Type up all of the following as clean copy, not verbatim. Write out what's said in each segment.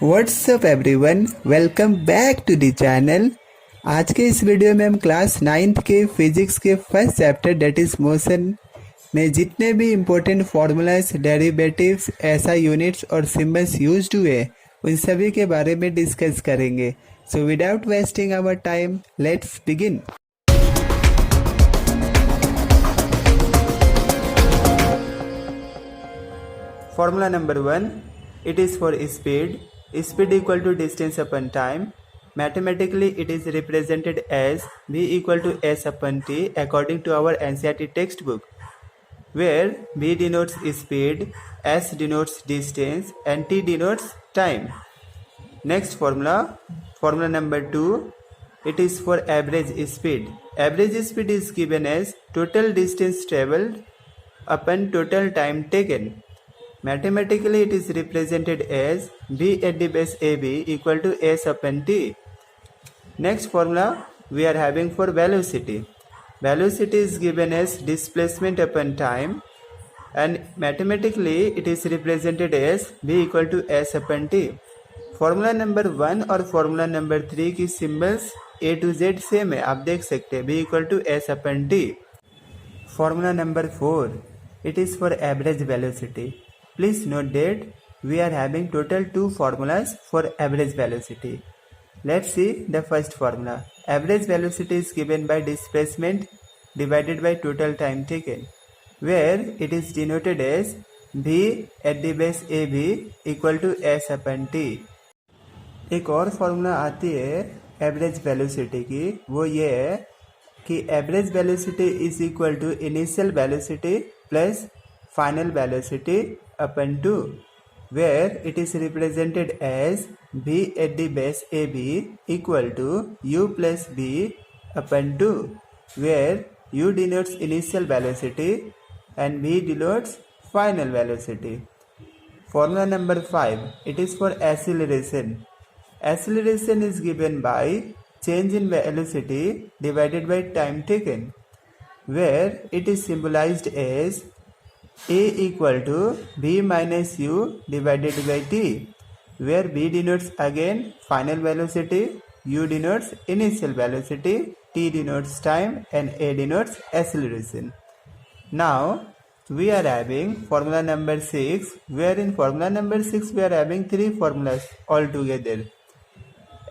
WhatsApp everyone, welcome back to the channel. आज के इस वीडियो में हम क्लास 9th के फिजिक्स के first chapter that is motion में जितने भी इम्पोर्टेंट फार्मूलाज, डेरिवेटिव्स, ऐसा यूनिट्स और सिंबल्स यूज्ड हुए उन सभी के बारे में डिस्कस करेंगे। So without wasting our time, let's begin. Formula number 1, it is for speed. Speed equal to distance upon time. Mathematically, it is represented as v equal to s upon t according to our NCERT textbook, where v denotes speed, s denotes distance, and t denotes time. Next formula, formula number 2, it is for average speed. Average speed is given as total distance traveled upon total time taken. Mathematically, it is represented as v at the base ab equal to s upon t. Next formula we are having for velocity. Velocity is given as displacement upon time, and mathematically it is represented as v equal to s upon t. Formula number 1 और formula number 3 की symbols a to z same है, आप देख सकते हैं, v equal to s upon t. Formula number 4, it is for average velocity. Please note that we are having total 2 formulas for average velocity. Let's see the first formula. Average velocity is given by displacement divided by total time taken, where it is denoted as v at the base ab equal to s upon t. एक और formula आती है average velocity की, वो ये है कि average velocity is equal to initial velocity plus final velocity upon 2, where it is represented as v at the base ab equal to u plus v upon 2, where u denotes initial velocity and v denotes final velocity. Formula number 5, it is for acceleration. Acceleration is given by change in velocity divided by time taken, where it is symbolized as a equal to v minus u divided by t, where v denotes again final velocity, u denotes initial velocity, t denotes time, and a denotes acceleration. Now we are having formula number 6, where in formula number 6 we are having 3 formulas altogether,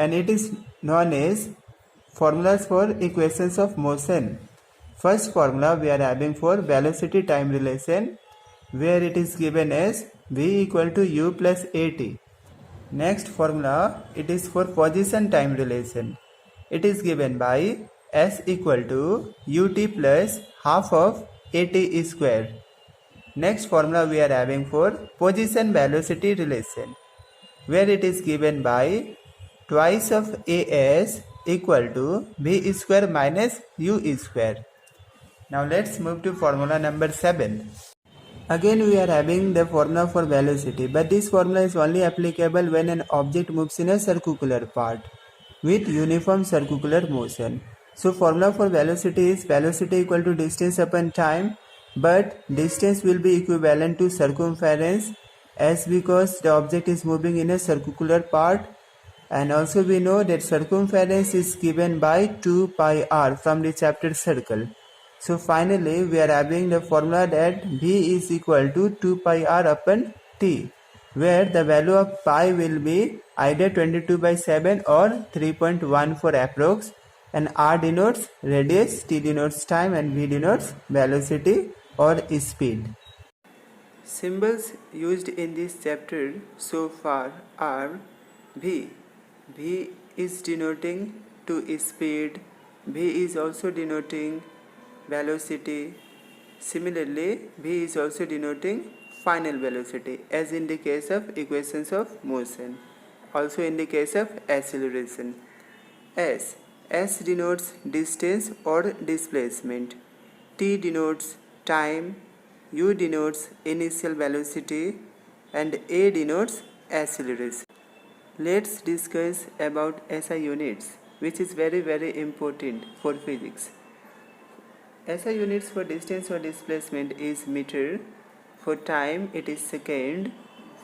and it is known as formulas for equations of motion. First formula we are having for velocity time relation, where it is given as v equal to u plus at. Next formula, it is for position time relation. It is given by s equal to ut plus half of at square. Next formula we are having for position velocity relation, where it is given by twice of as equal to v square minus u square. Now let's move to formula number 7. Again we are having the formula for velocity, but this formula is only applicable when an object moves in a circular path with uniform circular motion. So formula for velocity is velocity equal to distance upon time, but distance will be equivalent to circumference, as because the object is moving in a circular path, and also we know that circumference is given by 2 pi r from the chapter circle. So finally we are having the formula that v is equal to 2 pi r upon t, where the value of pi will be either 22 by 7 or 3.14 approx, and r denotes radius, t denotes time, and v denotes velocity or speed. Symbols used in this chapter so far are v. v is denoting to speed, v is also denoting velocity. Similarly, v is also denoting final velocity, as in the case of equations of motion, also in the case of acceleration. S denotes distance or displacement, t denotes time, u denotes initial velocity, and a denotes acceleration. Let's discuss about SI units, which is very important for physics. SI units for distance or displacement is meter, for time it is second,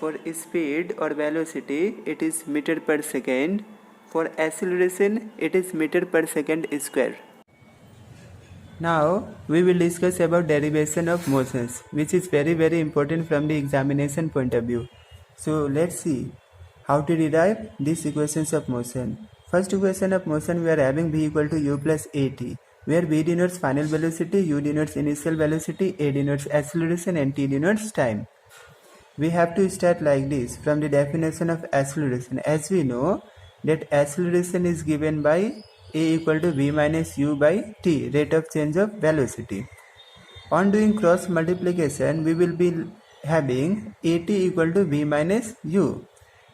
For speed or velocity, it is meter per second. For acceleration, it is meter per second square. Now, we will discuss about derivation of motions, which is very important from the examination point of view. So, let's see how to derive these equations of motion. First equation of motion, we are having v equal to u plus at, where v denotes final velocity, u denotes initial velocity, a denotes acceleration and t denotes time. We have to start like this from the definition of acceleration. As we know that acceleration is given by a equal to v minus u by t, rate of change of velocity. On doing cross multiplication, we will be having at equal to v minus u,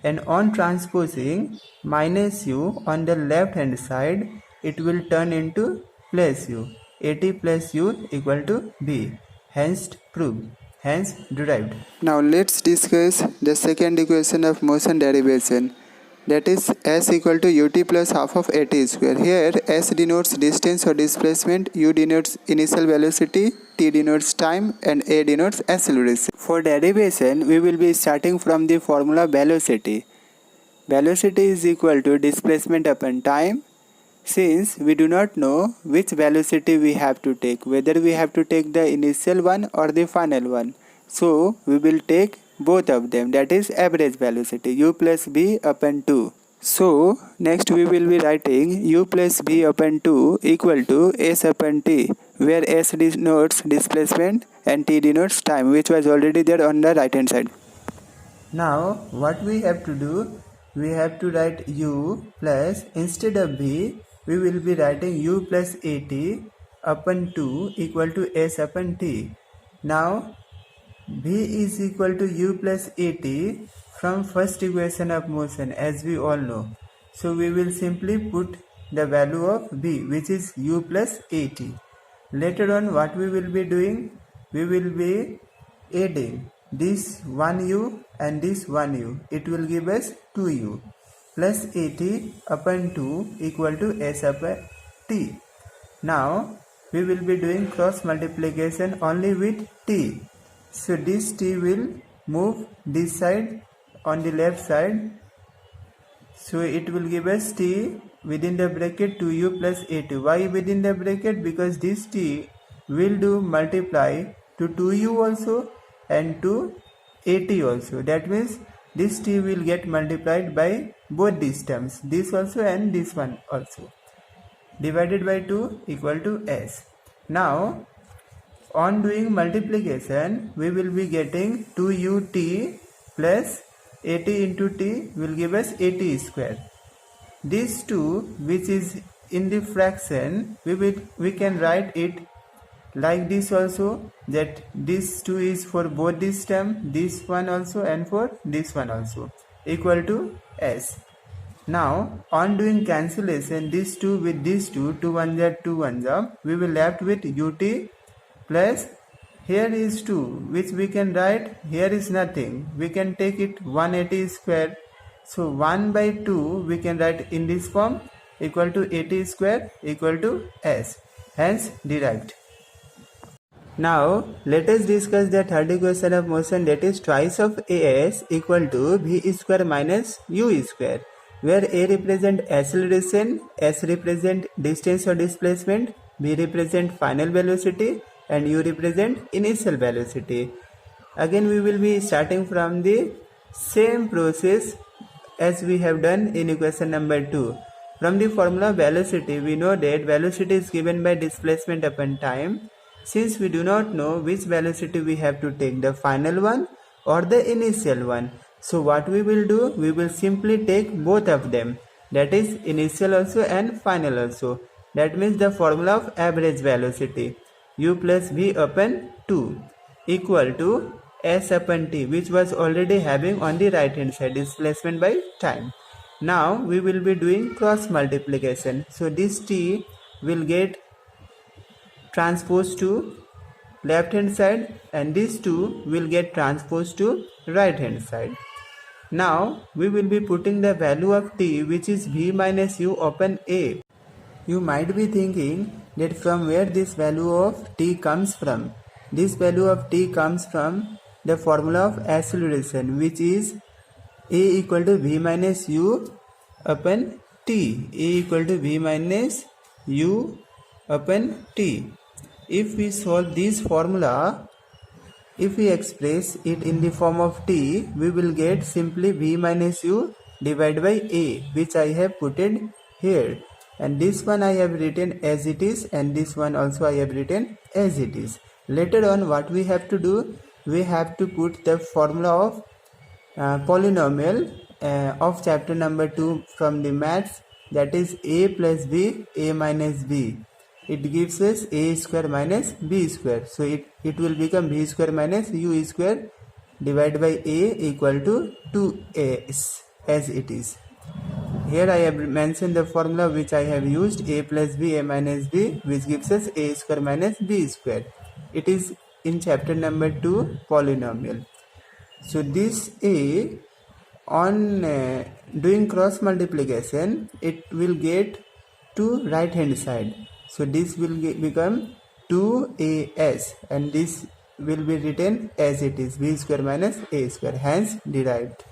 and on transposing minus u on the left hand side, it will turn into plus u. At plus u equal to v. Hence proved. Hence derived. Now let's discuss the second equation of motion derivation, that is s equal to ut plus half of at square. Here s denotes distance or displacement, u denotes initial velocity, t denotes time and a denotes acceleration. For derivation, we will be starting from the formula velocity. Velocity is equal to displacement upon time. Since we do not know which velocity we have to take, whether we have to take the initial one or the final one, so we will take both of them, that is average velocity, u plus v upon 2. So next we will be writing u plus v upon 2 equal to s upon t, where s denotes displacement and t denotes time, which was already there on the right hand side. Now what we have to do, we have to write u plus, instead of v, we will be writing u plus at upon 2 equal to s upon t. Now v is equal to u plus at from first equation of motion, as we all know. So we will simply put the value of v, which is u plus at. Later on what we will be doing, we will be adding this 1u and this 1u. It will give us 2u. Plus at upon 2 equal to s upon t. Now we will be doing cross multiplication only with t. So this t will move this side on the left side. So it will give us t within the bracket 2u plus at. Why within the bracket? Because this t will do multiply to 2u also and to at also. That means this t will get multiplied by both these terms, this also and this one also. Divided by 2 equal to s. Now on doing multiplication, we will be getting 2ut plus at into t will give us at square. This 2 which is in the fraction, we can write it like this also, that this 2 is for both this term, this one also and for this one also, equal to s. Now on doing cancellation, this 2 with this 2, 2 1s are 2 1s are, we will left with ut plus, here is 2 which we can write, here is nothing, we can take it 180 square. So 1 by 2 we can write in this form, equal to 80 square equal to s. Hence derived. Now let us discuss the third equation of motion, that is twice of as equal to v square minus u square, where a represent acceleration, s represent distance or displacement, v represent final velocity and u represent initial velocity. Again we will be starting from the same process as we have done in equation number 2. From the formula velocity, we know that velocity is given by displacement upon time. Since we do not know which velocity we have to take, the final one or the initial one, so what we will do, we will simply take both of them, that is initial also and final also. That means the formula of average velocity, u plus v upon 2 equal to s upon t, which was already having on the right hand side, displacement by time. Now we will be doing cross multiplication. So this t will get transposed to left hand side and this 2 will get transposed to right hand side. Now we will be putting the value of t, which is v minus u upon a. You might be thinking that from where this value of t comes from. This value of t comes from the formula of acceleration, which is a equal to v minus u upon t. A equal to v minus u upon t. If we solve this formula, if we express it in the form of t, we will get simply v minus u divided by a, which I have put it here, and this one I have written as it is, and this one also I have written as it is. Later on, what we have to do, we have to put the formula of polynomial of chapter number 2 from the maths, that is a plus b, a minus b. It gives us a square minus b square. So it will become b square minus u square divided by a equal to 2a as it is. Here I have mentioned the formula which I have used, a plus b, a minus b, which gives us a square minus b square. It is in chapter number 2 polynomial. So this a, on doing cross multiplication, it will get to right hand side. So this will become 2as, and this will be written as it is, b square minus a square, hence derived.